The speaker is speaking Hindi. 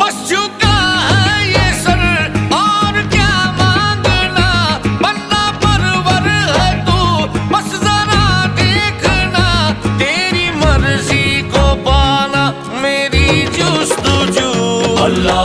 बस झुका है ये सर और क्या मांगना, बनना परवर है तू बस जरा देखना, तेरी मर्जी को पाना मेरी जुस्तजू। अल्लाह